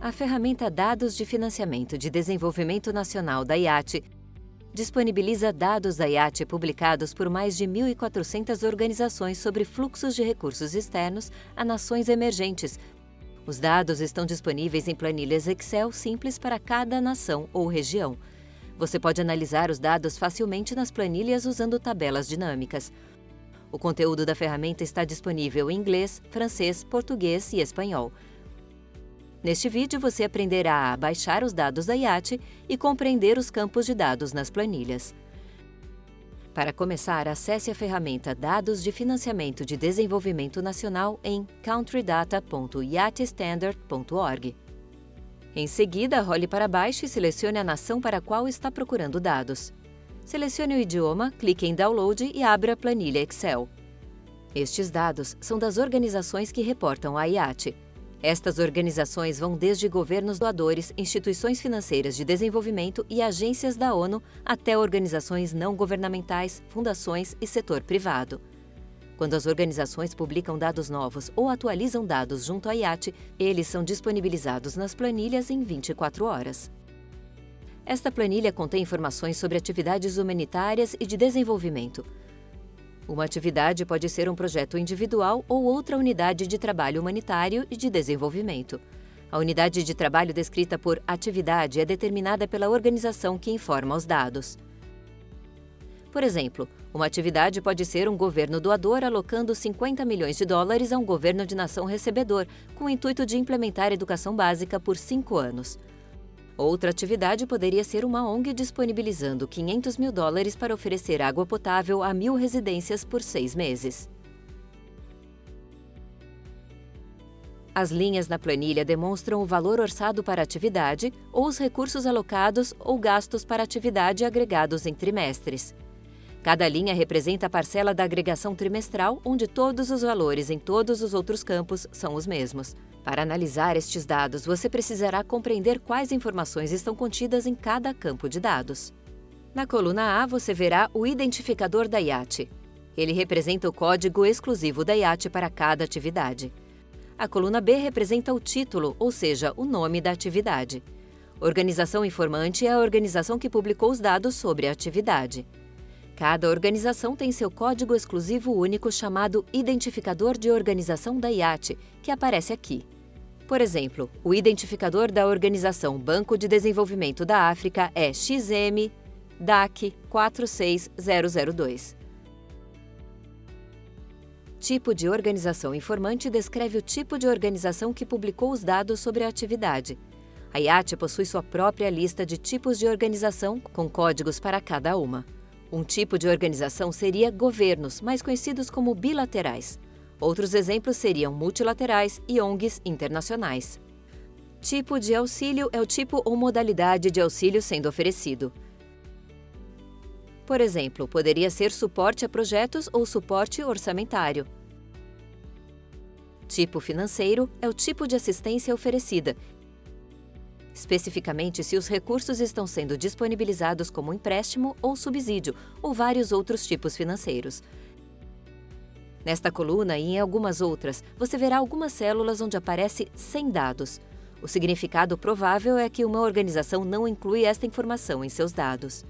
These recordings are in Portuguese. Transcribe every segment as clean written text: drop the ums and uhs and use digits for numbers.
A ferramenta Dados de Financiamento de Desenvolvimento Nacional da IAT disponibiliza dados da IAT publicados por mais de 1.400 organizações sobre fluxos de recursos externos a nações emergentes. Os dados estão disponíveis em planilhas Excel simples para cada nação ou região. Você pode analisar os dados facilmente nas planilhas usando tabelas dinâmicas. O conteúdo da ferramenta está disponível em inglês, francês, português e espanhol. Neste vídeo, você aprenderá a baixar os dados da IAT e compreender os campos de dados nas planilhas. Para começar, acesse a ferramenta Dados de Financiamento de Desenvolvimento Nacional em countrydata.iatstandard.org. Em seguida, role para baixo e selecione a nação para a qual está procurando dados. Selecione o idioma, clique em Download e abra a planilha Excel. Estes dados são das organizações que reportam à IAT. Estas organizações vão desde governos doadores, instituições financeiras de desenvolvimento e agências da ONU até organizações não governamentais, fundações e setor privado. Quando as organizações publicam dados novos ou atualizam dados junto à IAT, eles são disponibilizados nas planilhas em 24 horas. Esta planilha contém informações sobre atividades humanitárias e de desenvolvimento. Uma atividade pode ser um projeto individual ou outra unidade de trabalho humanitário e de desenvolvimento. A unidade de trabalho descrita por atividade é determinada pela organização que informa os dados. Por exemplo, uma atividade pode ser um governo doador alocando 50 milhões de dólares a um governo de nação recebedor, com o intuito de implementar educação básica por 5 anos. Outra atividade poderia ser uma ONG disponibilizando 500 mil dólares para oferecer água potável a 1.000 residências por 6 meses. As linhas na planilha demonstram o valor orçado para a atividade ou os recursos alocados ou gastos para a atividade agregados em trimestres. Cada linha representa a parcela da agregação trimestral, onde todos os valores em todos os outros campos são os mesmos. Para analisar estes dados, você precisará compreender quais informações estão contidas em cada campo de dados. Na coluna A, você verá o identificador da IAT. Ele representa o código exclusivo da IAT para cada atividade. A coluna B representa o título, ou seja, o nome da atividade. Organização informante é a organização que publicou os dados sobre a atividade. Cada organização tem seu código exclusivo único chamado Identificador de Organização da IAT, que aparece aqui. Por exemplo, o identificador da organização Banco de Desenvolvimento da África é XM-DAC 46002. Tipo de organização informante descreve o tipo de organização que publicou os dados sobre a atividade. A IAT possui sua própria lista de tipos de organização com códigos para cada uma. Um tipo de organização seria governos, mais conhecidos como bilaterais. Outros exemplos seriam multilaterais e ONGs internacionais. Tipo de auxílio é o tipo ou modalidade de auxílio sendo oferecido. Por exemplo, poderia ser suporte a projetos ou suporte orçamentário. Tipo financeiro é o tipo de assistência oferecida, especificamente se os recursos estão sendo disponibilizados como empréstimo ou subsídio, ou vários outros tipos financeiros. Nesta coluna e em algumas outras, você verá algumas células onde aparece sem dados. O significado provável é que uma organização não inclui esta informação em seus dados.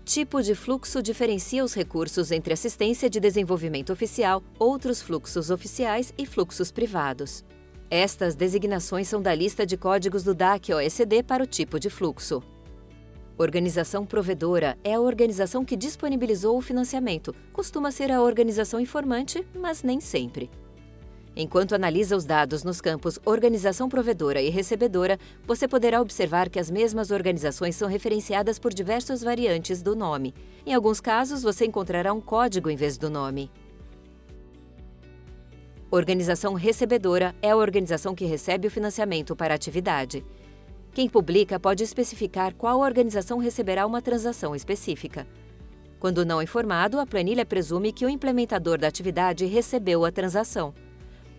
Tipo de fluxo diferencia os recursos entre assistência de desenvolvimento oficial, outros fluxos oficiais e fluxos privados. Estas designações são da lista de códigos do DAC-OECD para o tipo de fluxo. Organização provedora é a organização que disponibilizou o financiamento. Costuma ser a organização informante, mas nem sempre. Enquanto analisa os dados nos campos organização provedora e recebedora, você poderá observar que as mesmas organizações são referenciadas por diversas variantes do nome. Em alguns casos, você encontrará um código em vez do nome. Organização recebedora é a organização que recebe o financiamento para a atividade. Quem publica pode especificar qual organização receberá uma transação específica. Quando não informado, a planilha presume que o implementador da atividade recebeu a transação.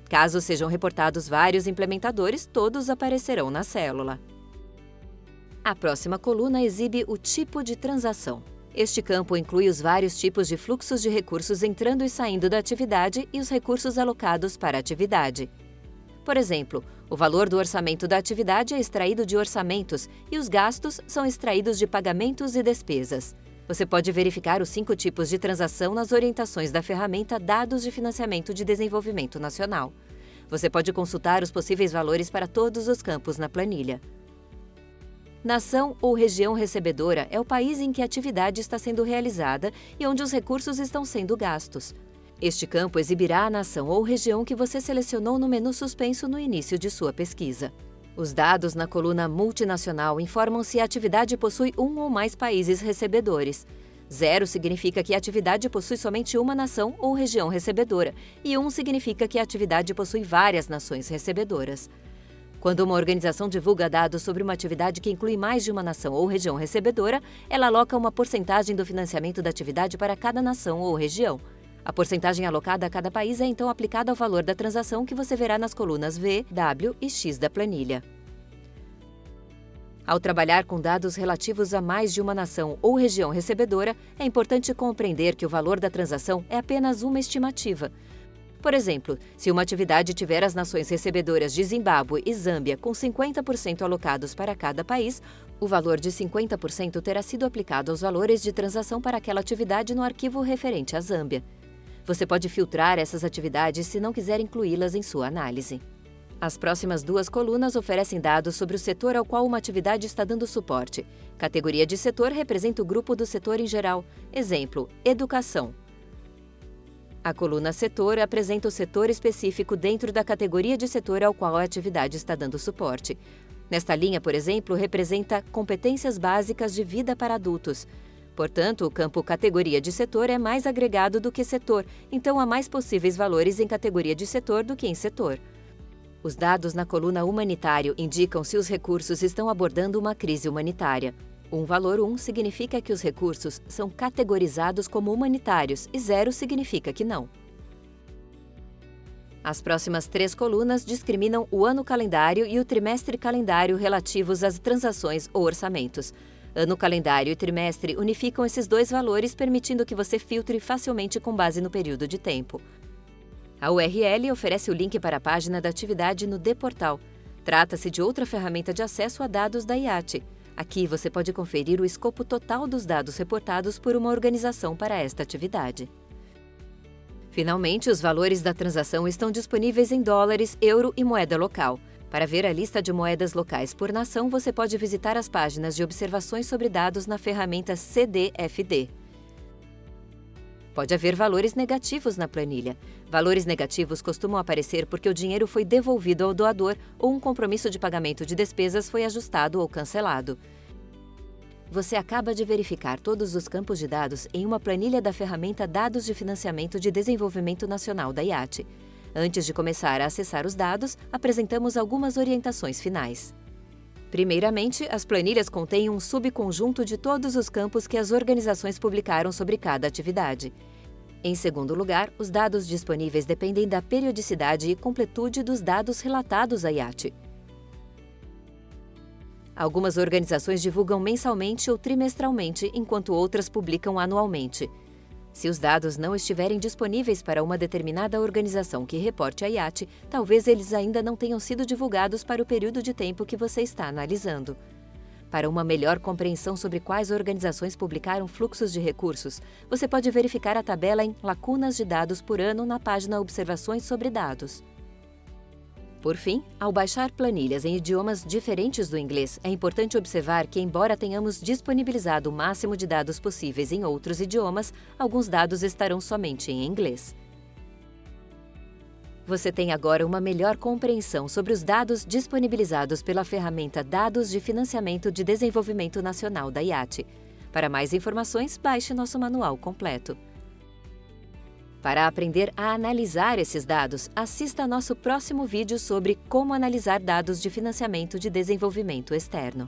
Caso sejam reportados vários implementadores, todos aparecerão na célula. A próxima coluna exibe o tipo de transação. Este campo inclui os vários tipos de fluxos de recursos entrando e saindo da atividade e os recursos alocados para a atividade. Por exemplo, o valor do orçamento da atividade é extraído de orçamentos e os gastos são extraídos de pagamentos e despesas. Você pode verificar os 5 tipos de transação nas orientações da ferramenta Dados de Financiamento de Desenvolvimento Nacional. Você pode consultar os possíveis valores para todos os campos na planilha. Nação ou região recebedora é o país em que a atividade está sendo realizada e onde os recursos estão sendo gastos. Este campo exibirá a nação ou região que você selecionou no menu suspenso no início de sua pesquisa. Os dados na coluna Multinacional informam se a atividade possui um ou mais países recebedores. 0 significa que a atividade possui somente uma nação ou região recebedora, e 1 significa que a atividade possui várias nações recebedoras. Quando uma organização divulga dados sobre uma atividade que inclui mais de uma nação ou região recebedora, ela aloca uma porcentagem do financiamento da atividade para cada nação ou região. A porcentagem alocada a cada país é então aplicada ao valor da transação que você verá nas colunas V, W e X da planilha. Ao trabalhar com dados relativos a mais de uma nação ou região recebedora, é importante compreender que o valor da transação é apenas uma estimativa. Por exemplo, se uma atividade tiver as nações recebedoras de Zimbábue e Zâmbia com 50% alocados para cada país, o valor de 50% terá sido aplicado aos valores de transação para aquela atividade no arquivo referente à Zâmbia. Você pode filtrar essas atividades se não quiser incluí-las em sua análise. As próximas 2 colunas oferecem dados sobre o setor ao qual uma atividade está dando suporte. Categoria de setor representa o grupo do setor em geral. Exemplo, educação. A coluna setor apresenta o setor específico dentro da categoria de setor ao qual a atividade está dando suporte. Nesta linha, por exemplo, representa competências básicas de vida para adultos. Portanto, o campo categoria de setor é mais agregado do que setor, então há mais possíveis valores em categoria de setor do que em setor. Os dados na coluna humanitário indicam se os recursos estão abordando uma crise humanitária. Um valor 1 significa que os recursos são categorizados como humanitários e 0 significa que não. As próximas 3 colunas discriminam o ano calendário e o trimestre calendário relativos às transações ou orçamentos. Ano calendário e trimestre unificam esses 2 valores, permitindo que você filtre facilmente com base no período de tempo. A URL oferece o link para a página da atividade no D-Portal. Trata-se de outra ferramenta de acesso a dados da IAT. Aqui você pode conferir o escopo total dos dados reportados por uma organização para esta atividade. Finalmente, os valores da transação estão disponíveis em dólares, euro e moeda local. Para ver a lista de moedas locais por nação, você pode visitar as páginas de observações sobre dados na ferramenta CDFD. Pode haver valores negativos na planilha. Valores negativos costumam aparecer porque o dinheiro foi devolvido ao doador ou um compromisso de pagamento de despesas foi ajustado ou cancelado. Você acaba de verificar todos os campos de dados em uma planilha da ferramenta Dados de Financiamento de Desenvolvimento Nacional da IAT. Antes de começar a acessar os dados, apresentamos algumas orientações finais. Primeiramente, as planilhas contêm um subconjunto de todos os campos que as organizações publicaram sobre cada atividade. Em segundo lugar, os dados disponíveis dependem da periodicidade e completude dos dados relatados à IAT. Algumas organizações divulgam mensalmente ou trimestralmente, enquanto outras publicam anualmente. Se os dados não estiverem disponíveis para uma determinada organização que reporte a IAT, talvez eles ainda não tenham sido divulgados para o período de tempo que você está analisando. Para uma melhor compreensão sobre quais organizações publicaram fluxos de recursos, você pode verificar a tabela em Lacunas de Dados por Ano na página Observações sobre Dados. Por fim, ao baixar planilhas em idiomas diferentes do inglês, é importante observar que, embora tenhamos disponibilizado o máximo de dados possíveis em outros idiomas, alguns dados estarão somente em inglês. Você tem agora uma melhor compreensão sobre os dados disponibilizados pela ferramenta Dados de Financiamento de Desenvolvimento Nacional da IAT. Para mais informações, baixe nosso manual completo. Para aprender a analisar esses dados, assista a nosso próximo vídeo sobre como analisar dados de financiamento de desenvolvimento externo.